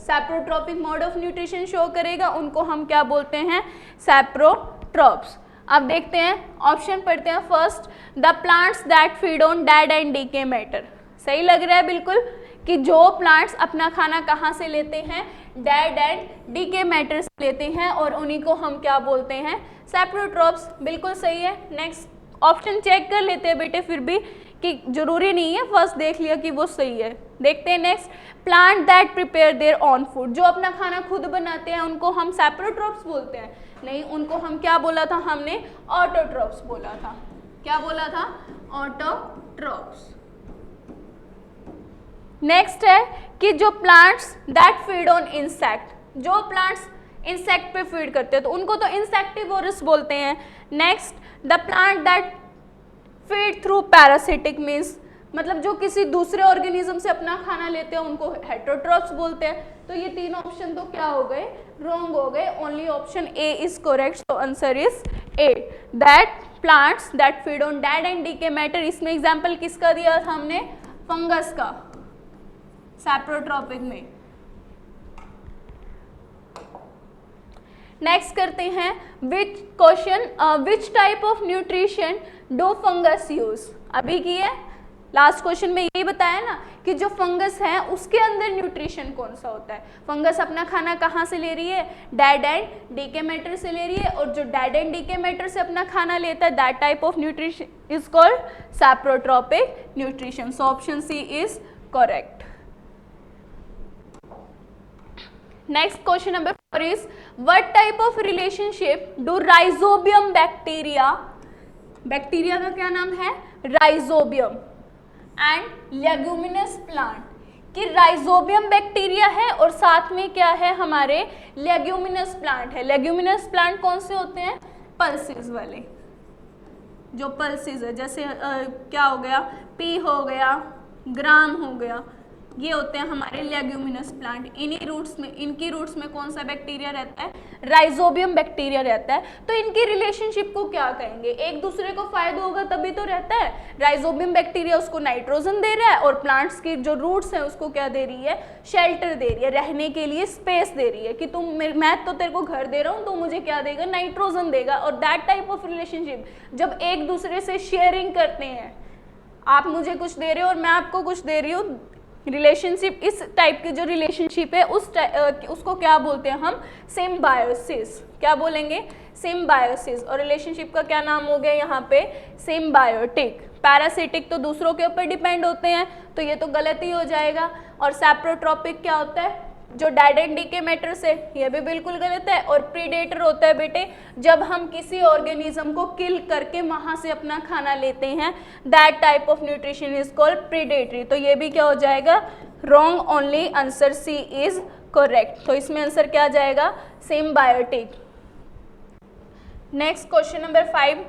saprotrophic mode of nutrition show करेगा उनको हम क्या बोलते हैं? सैप्रोट्रोप्स। अब देखते हैं, ऑप्शन पढ़ते हैं। First, the plants that feed on dead and decay matter. सही लग रहा है बिल्कुल कि जो प्लांट्स अपना खाना कहाँ से लेते हैं? डेड एंड डीके मैटर से लेते हैं और उन्हीं को हम क्या बोलते हैं? सैप्रोट्रोप्स। बिल्कुल सही है। नेक्स्ट ऑप्शन चेक कर लेते हैं बेटे, फिर भी कि जरूरी नहीं है, फर्स्ट देख लिया कि वो सही है। देखते हैं next, plant that prepare their on food. जो अपना खाना खुद बनाते हैं उनको हम सैप्रोट्रोप्स बोलते हैं? नहीं, उनको हम क्या बोला था? हमने ऑटोट्रोप्स बोला था। क्या बोला था? ऑटोट्रोप्स। नेक्स्ट है कि जो plants that feed on insect, जो प्लांट्स इंसेक्ट पे फीड करते हैं तो उनको तो इंसेक्टिवोरस बोलते हैं। Next, the plant that feed through parasitic means, मतलब जो किसी दूसरे ऑर्गेनिज्म से अपना खाना लेते हैं उनको हेटरोट्रोप्स बोलते हैं। तो ये तीन ऑप्शन तो क्या हो गए? रॉन्ग हो गए। Only option A is correct, so answer is A, that plants that feed on dead and decay matter. इसमें एग्जाम्पल किसका दिया था हमने? फंगस का, सैप्रोट्रोपिक में। नेक्स्ट करते हैं which question, which type of nutrition do fungus use. अभी की है, लास्ट क्वेश्चन में यही बताया ना कि जो फंगस है उसके अंदर न्यूट्रिशन कौन सा होता है। फंगस अपना खाना कहाँ से ले रही है? डेड एंड डीके मैटर से ले रही है, और जो डेड एंड डीके मैटर से अपना खाना लेता है that type of nutrition is called saprotrophic nutrition. So option C is correct. Next question number 4 is, what type of relationship do rhizobium bacteria, bacteria का क्या नाम है? राइजोबियम, एंड लेग्यूमिनस प्लांट, कि राइजोबियम बैक्टीरिया है और साथ में क्या है? हमारे लेग्यूमिनस प्लांट है। लेग्यूमिनस प्लांट कौन से होते हैं? पल्सेस वाले, जो पल्सेस है, जैसे क्या हो गया? पी हो गया, ग्राम हो गया, ये होते हैं हमारे लेग्यूमिनस प्लांट। इनकी रूट्स में कौन सा बैक्टीरिया रहता है? राइजोबियम बैक्टीरिया रहता है। तो इनकी रिलेशनशिप को क्या कहेंगे? एक दूसरे को फायदा होगा तभी तो रहता है। राइजोबियम बैक्टीरिया उसको नाइट्रोजन दे रहा है और प्लांट्स की जो रूट्स हैं उसको क्या दे रही है? शेल्टर दे रही है, रहने के लिए स्पेस दे रही है कि तुम, मैं तो तेरे को घर दे रहा हूँ तो मुझे क्या देगा? नाइट्रोजन देगा। और दैट टाइप ऑफ रिलेशनशिप जब एक दूसरे से शेयरिंग करते हैं, आप मुझे कुछ दे रहे हो और मैं आपको कुछ दे रही हूँ, रिलेशनशिप, इस टाइप की जो रिलेशनशिप है उसको क्या बोलते हैं हम? सिम्बायोसिस। क्या बोलेंगे? सिम्बायोसिस। और रिलेशनशिप का क्या नाम हो गया यहाँ पे? सिम्बायोटिक। पैरासिटिक तो दूसरों के ऊपर डिपेंड होते हैं, तो ये तो गलत ही हो जाएगा। और सैप्रोट्रोपिक क्या होता है? जो डेड एंड डीके मैटर से, ये भी बिल्कुल गलत है। और प्रीडेटर होता है बेटे जब हम किसी ऑर्गेनिज्म को किल करके वहां से अपना खाना लेते हैं, that type of nutrition is called predatory. तो ये भी क्या हो जाएगा? Wrong. Only answer C is correct. तो इसमें आंसर क्या आ जाएगा? Symbiotic. Next question number 5,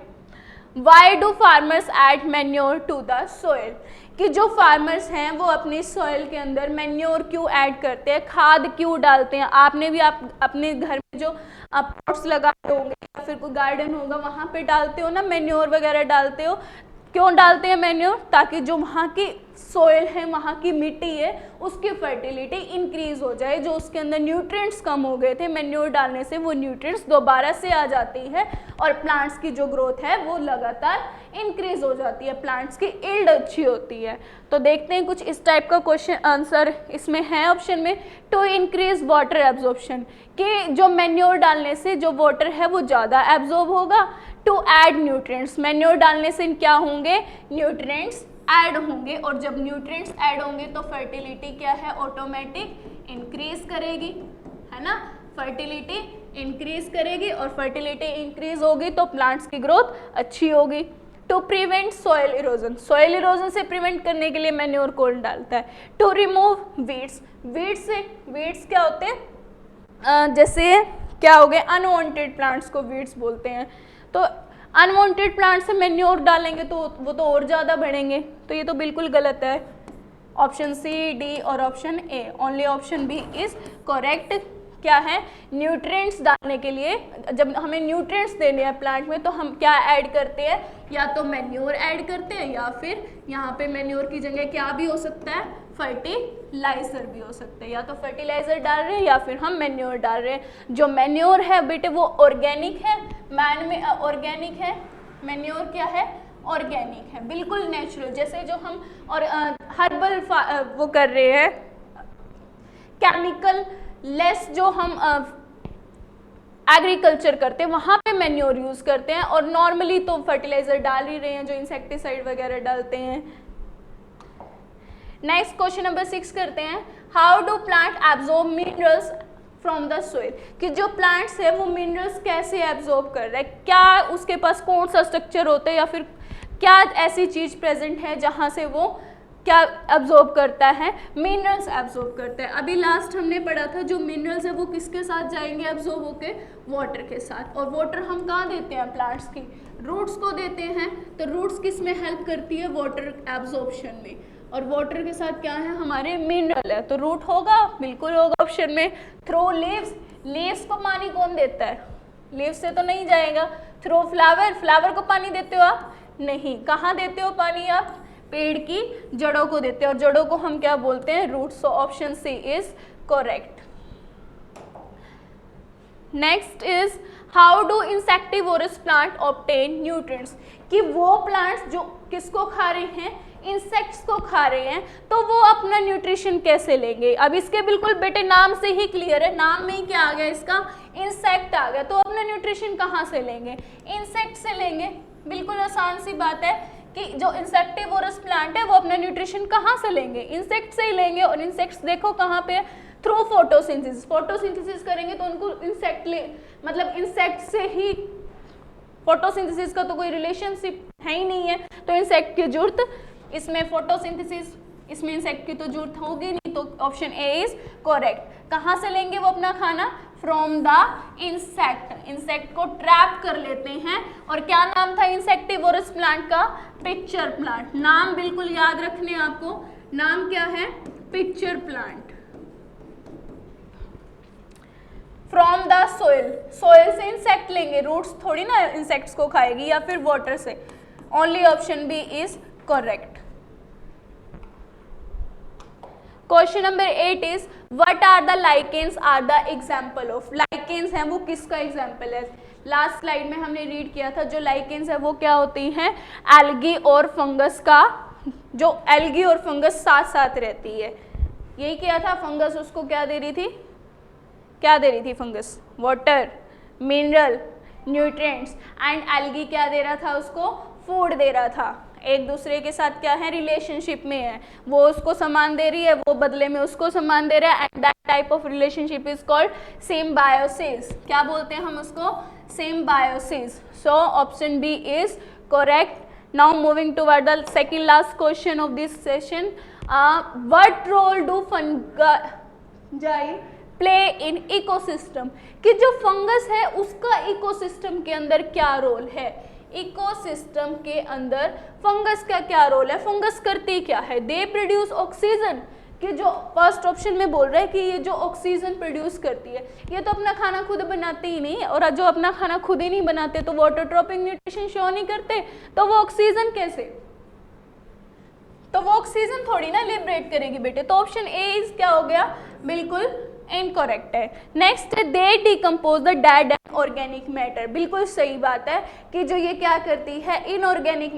why do farmers add manure to the soil, कि जो फार्मर्स हैं वो अपनी सॉइल के अंदर मैन्योर क्यों ऐड करते हैं, खाद क्यों डालते हैं। आपने भी आप अपने घर में जो पॉट्स लगाए होंगे या फिर कोई गार्डन होगा वहाँ पे डालते हो ना, मैन्योर वगैरह डालते हो। क्यों डालते हैं मैन्योर? ताकि जो वहाँ की सोइल है, वहाँ की मिट्टी है, उसकी फर्टिलिटी इंक्रीज हो जाए। जो उसके अंदर न्यूट्रिएंट्स कम हो गए थे मैन्योर डालने से, वो न्यूट्रिएंट्स दोबारा से आ जाती है और प्लांट्स की जो ग्रोथ है वो लगातार इंक्रीज हो जाती है, प्लांट्स की इल्ड अच्छी होती है। तो देखते हैं कुछ इस टाइप का क्वेश्चन आंसर इसमें है ऑप्शन में। टू इंक्रीज वाटर एब्जॉर्प्शन, कि जो मैन्योर डालने से जो वाटर है वो ज़्यादा एब्जॉर्ब होगा। टू ऐड न्यूट्रिएंट्स, मैन्योर डालने से क्या होंगे? न्यूट्रिएंट्स ऐड होंगे, और जब न्यूट्रिएंट्स ऐड होंगे तो फर्टिलिटी क्या है? ऑटोमेटिक इंक्रीज करेगी, है ना। फर्टिलिटी इंक्रीज करेगी और फर्टिलिटी इंक्रीज होगी तो प्लांट्स की ग्रोथ अच्छी होगी। To prevent soil erosion, soil erosion से प्रिवेंट करने के लिए मैन्योर कौन डालता है? टू रिमूव वीड्स, वीड्स क्या होते हैं? जैसे क्या हो गए अनवांटेड प्लांट्स को वीड्स बोलते हैं, तो अनवांटेड प्लांट से मैन्योर डालेंगे तो वो तो और ज़्यादा बढ़ेंगे, तो ये तो बिल्कुल गलत है। ऑप्शन सी, डी और option A, only option B is correct. क्या है? न्यूट्रिएंट्स डालने के लिए, जब हमें न्यूट्रिएंट्स देने हैं प्लांट में तो हम क्या ऐड करते हैं? या तो मैन्योर ऐड करते हैं या फिर यहाँ पे मैन्योर की जगह क्या भी हो सकता है? फर्टिलाइजर भी हो सकता है। या तो फर्टिलाइजर डाल रहे हैं या फिर हम मैन्योर डाल रहे हैं। जो मैन्योर है बेटे वो ऑर्गेनिक है, मैन में ऑर्गेनिक है, मैन्योर क्या है? ऑर्गेनिक है, बिल्कुल नेचुरल। जैसे जो हम और हर्बल वो कर रहे हैं, केमिकल लेस जो हम एग्रीकल्चर करते हैं वहाँ पे मैन्योर यूज़ करते हैं, और नॉर्मली तो फर्टिलाइजर डाल ही रहे हैं जो इंसेक्टिसाइड वगैरह डालते हैं। नेक्स्ट क्वेश्चन नंबर 6 करते हैं, how do plant absorb minerals from the soil, कि जो प्लांट्स है वो मिनरल्स कैसे एब्जॉर्ब कर रहा है, क्या उसके पास कौन सा स्ट्रक्चर होता है या फिर क्या ऐसी चीज़ प्रेजेंट है जहाँ से वो क्या एब्जॉर्ब करता है? मिनरल्स एब्जॉर्ब करता है। अभी लास्ट हमने पढ़ा था जो मिनरल्स है वो किसके साथ जाएंगे एब्जॉर्ब होके? वाटर के साथ। और वाटर हम कहाँ देते हैं? प्लांट्स की रूट्स को देते हैं। तो रूट्स किस में हेल्प करती है? वाटर एब्जॉर्प्शन में। और वाटर के साथ क्या है? हमारे मिनरल है, तो रूट होगा, बिल्कुल होगा ऑप्शन में। थ्रो लीव्स, लीव्स को पानी कौन देता है? लीव्स से तो नहीं जाएगा। थ्रो फ्लावर, फ्लावर को पानी देते हो आप? नहीं। कहाँ देते हो पानी आप? पेड़ की जड़ों को देते हैं, और जड़ों को हम क्या बोलते हैं? Roots. So option C is correct. Next is how do insectivorous plant obtain nutrients, कि वो प्लांट्स जो किसको खा रहे हैं? इंसेक्ट्स को खा रहे हैं, तो वो अपना न्यूट्रिशन कैसे लेंगे? अब इसके बिल्कुल बेटे नाम से ही क्लियर है, नाम में ही क्या आ गया इसका? इंसेक्ट आ गया। तो अपना न्यूट्रिशन कहाँ से लेंगे? इंसेक्ट से लेंगे। बिल्कुल आसान सी बात है कि जो इंसेक्टिवोरस प्लांट है वो अपना न्यूट्रिशन कहाँ से लेंगे? इंसेक्ट से ही लेंगे। और इंसेक्ट्स देखो कहाँ पे? Through photosynthesis. फोटोसिंथेसिस करेंगे तो उनको मतलब इंसेक्ट से ही, फोटोसिंथेसिस का तो कोई रिलेशनशिप है ही नहीं है, तो इंसेक्ट की जरूरत इसमें फोटोसिंथेसिस, इसमें इंसेक्ट की तो जरूरत होगी नहीं, तो ऑप्शन ए इज करेक्ट। कहाँ से लेंगे वो अपना खाना? From the insect. इंसेक्ट को ट्रैप कर लेते हैं। और क्या नाम था इंसेक्टिवोरस प्लांट का? Pitcher plant. नाम बिल्कुल याद रखने आपको, नाम क्या है? Pitcher plant. From the soil, soil से इंसेक्ट लेंगे, रूट्स थोड़ी ना इंसेक्ट्स को खाएगी, या फिर वाटर से। Only option B is correct. Question number 8 is what are the lichens are the example of, lichens है वो किसका एग्जाम्पल है? लास्ट स्लाइड में हमने रीड किया था, जो लाइकेंस है वो क्या होती हैं? एल्गी और फंगस का, जो एल्गी और फंगस साथ साथ रहती है। यही किया था, फंगस उसको क्या दे रही थी? क्या दे रही थी fungus? Water, mineral, nutrients. And algae क्या दे रहा था उसको? फूड दे रहा था। एक दूसरे के साथ क्या है? रिलेशनशिप में है, वो उसको सामान दे रही है, वो बदले में उसको सामान दे रहा है। And that type of relationship is called symbiosis. क्या बोलते हैं हम उसको? Symbiosis. So option B is correct. Now moving toward the second last question of this session, what role do fungi play in ecosystem, कि जो फंगस है उसका इकोसिस्टम के अंदर क्या रोल है? इकोसिस्टम के अंदर फंगस का क्या रोल है? फंगस करती क्या है? दे प्रोड्यूस ऑक्सीजन, कि जो फर्स्ट ऑप्शन में बोल रहा है कि ये जो ऑक्सीजन प्रोड्यूस करती है, ये तो अपना खाना खुद बनाते ही नहीं, और जो अपना खाना खुद ही नहीं बनाते तो वो ऑटोट्रोपिक न्यूट्रिशन शो नहीं करते, तो वो ऑक्सीजन कैसे? तो वो ऑक्सीजन थोड़ी ना लिबरेट करेगी बेटे। तो ऑप्शन ए इज क्या हो गया? बिल्कुल इनकरेक्ट है। Next, they decompose the dead organic matter. बिल्कुल सही बात है कि जो ये क्या करती है? इनऑर्गेनिक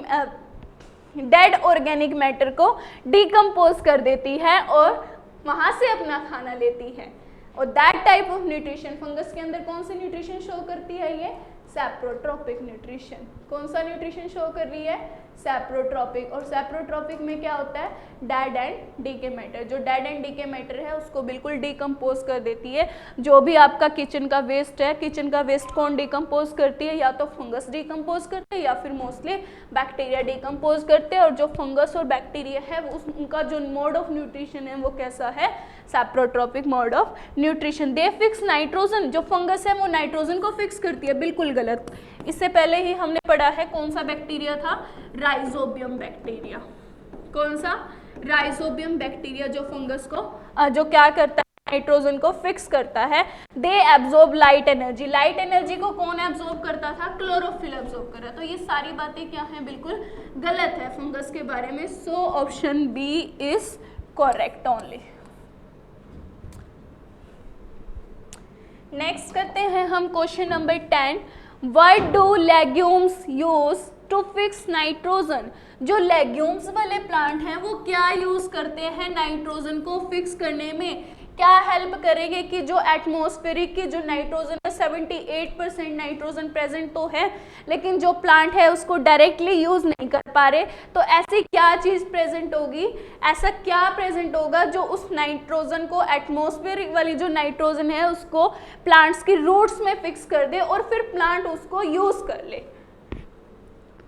डेड ऑर्गेनिक मैटर को डिकम्पोज कर देती है और वहाँ से अपना खाना लेती है। और that type of nutrition, fungus के अंदर कौन सी न्यूट्रिशन शो करती है? ये सैप्रोट्रोपिक न्यूट्रिशन। कौन सा न्यूट्रिशन शो कर रही है? सैप्रोट्रॉपिक। और सैप्रोट्रॉपिक में क्या होता है, डेड एंड डीके मैटर। जो डेड एंड डीके मैटर है उसको बिल्कुल डिकम्पोज कर देती है। जो भी आपका किचन का वेस्ट है, किचन का वेस्ट कौन डिकम्पोज करती है, या तो फंगस डिकम्पोज करते हैं या फिर मोस्टली बैक्टीरिया डिकम्पोज करते हैं। और जो फंगस और बैक्टीरिया है उनका जो मोड ऑफ न्यूट्रिशन है वो कैसा है, saprotrophic mode of nutrition. They fix nitrogen, जो फंगस है वो नाइट्रोजन को फिक्स करती है, बिल्कुल गलत। इससे पहले ही हमने पढ़ा है कौन सा बैक्टीरिया था, राइजोबियम बैक्टीरिया। कौन सा, राइजोबियम बैक्टीरिया, जो फंगस को जो क्या करता है, नाइट्रोजन को फिक्स करता है। They absorb light energy. Light energy को कौन एब्जॉर्ब करता था, क्लोरोफिल एब्जॉर्ब कर रहा। तो ये सारी बातें क्या हैं, बिल्कुल गलत है फंगस के बारे में। So option B is correct only. Next करते हैं हम question number 10। What do legumes use to fix nitrogen. जो लेग्यूम्स वाले प्लांट हैं वो क्या यूज करते हैं नाइट्रोजन को फिक्स करने में, क्या हेल्प करेंगे कि जो एटमॉस्फेरिक की जो नाइट्रोजन है 78% नाइट्रोजन प्रेजेंट तो है, लेकिन जो प्लांट है उसको डायरेक्टली यूज नहीं कर पा रहे। तो ऐसी क्या चीज प्रेजेंट होगी, ऐसा क्या प्रेजेंट होगा जो उस नाइट्रोजन को, एटमॉस्फेरिक वाली जो नाइट्रोजन है उसको प्लांट्स की रूट्स में फिक्स कर दे और फिर प्लांट उसको यूज कर ले।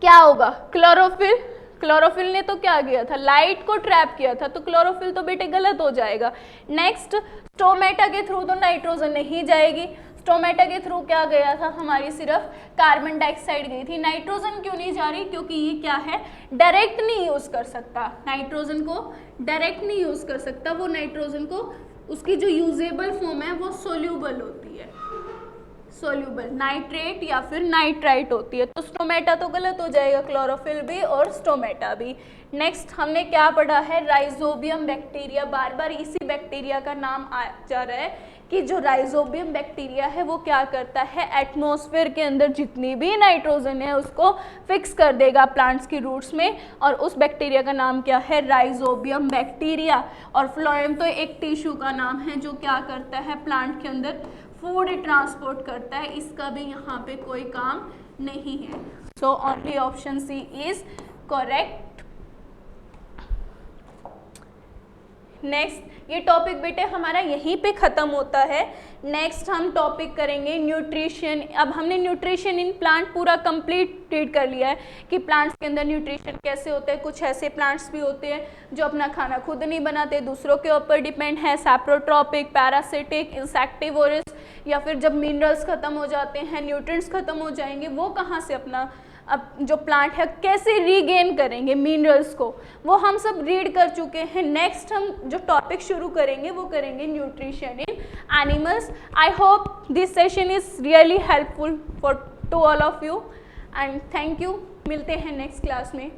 क्या होगा, क्लोरोफिल। क्लोरोफिल ने तो क्या किया था, लाइट को ट्रैप किया था, तो क्लोरोफिल तो बेटे गलत हो जाएगा। नेक्स्ट, स्टोमेटा के थ्रू तो नाइट्रोजन नहीं जाएगी। स्टोमेटा के थ्रू क्या गया था, हमारी सिर्फ कार्बन डाइऑक्साइड गई थी। नाइट्रोजन क्यों नहीं जा रही, क्योंकि ये क्या है, डायरेक्ट नहीं यूज कर सकता, नाइट्रोजन को डायरेक्ट नहीं यूज कर सकता। वो नाइट्रोजन को, उसकी जो यूजेबल फॉर्म है वो सोल्यूबल होती है, सोल्यूबल नाइट्रेट या फिर नाइट्राइट होती है। तो स्टोमेटा तो गलत हो जाएगा, क्लोरोफिल भी और स्टोमेटा भी। नेक्स्ट हमने क्या पढ़ा है, राइजोबियम बैक्टीरिया। बार बार इसी बैक्टीरिया का नाम आ जा रहा है कि जो राइजोबियम बैक्टीरिया है वो क्या करता है, एटमॉस्फेयर के अंदर जितनी भी नाइट्रोजन है उसको फिक्स कर देगा प्लांट्स की रूट्स में। और उस बैक्टीरिया का नाम क्या है, राइजोबियम बैक्टीरिया। और फ्लोएम तो एक टिश्यू का नाम है जो क्या करता है, प्लांट के अंदर फूड ट्रांसपोर्ट करता है। इसका भी यहाँ पे कोई काम नहीं है। So only option C is correct. Next, ये टॉपिक बेटे हमारा यहीं पे ख़त्म होता है। नेक्स्ट हम टॉपिक करेंगे न्यूट्रिशन। अब हमने न्यूट्रिशन इन प्लांट पूरा कंप्लीट ट्रीट कर लिया है कि प्लांट्स के अंदर न्यूट्रिशन कैसे होते हैं। कुछ ऐसे प्लांट्स भी होते हैं जो अपना खाना खुद नहीं बनाते, दूसरों के ऊपर डिपेंड है, सैप्रोट्रॉपिक, पैरासिटिक, इंसेक्टिवोरस, या फिर जब मिनरल्स ख़त्म हो जाते हैं, न्यूट्रिएंट्स ख़त्म हो जाएंगे, वो कहाँ से अपना अब जो प्लांट है कैसे रीगेन करेंगे मिनरल्स को, वो हम सब रीड कर चुके हैं। नेक्स्ट हम जो टॉपिक शुरू करेंगे वो करेंगे nutrition in animals. I hope this session is really helpful for to all of you and thank you. मिलते हैं नेक्स्ट क्लास में।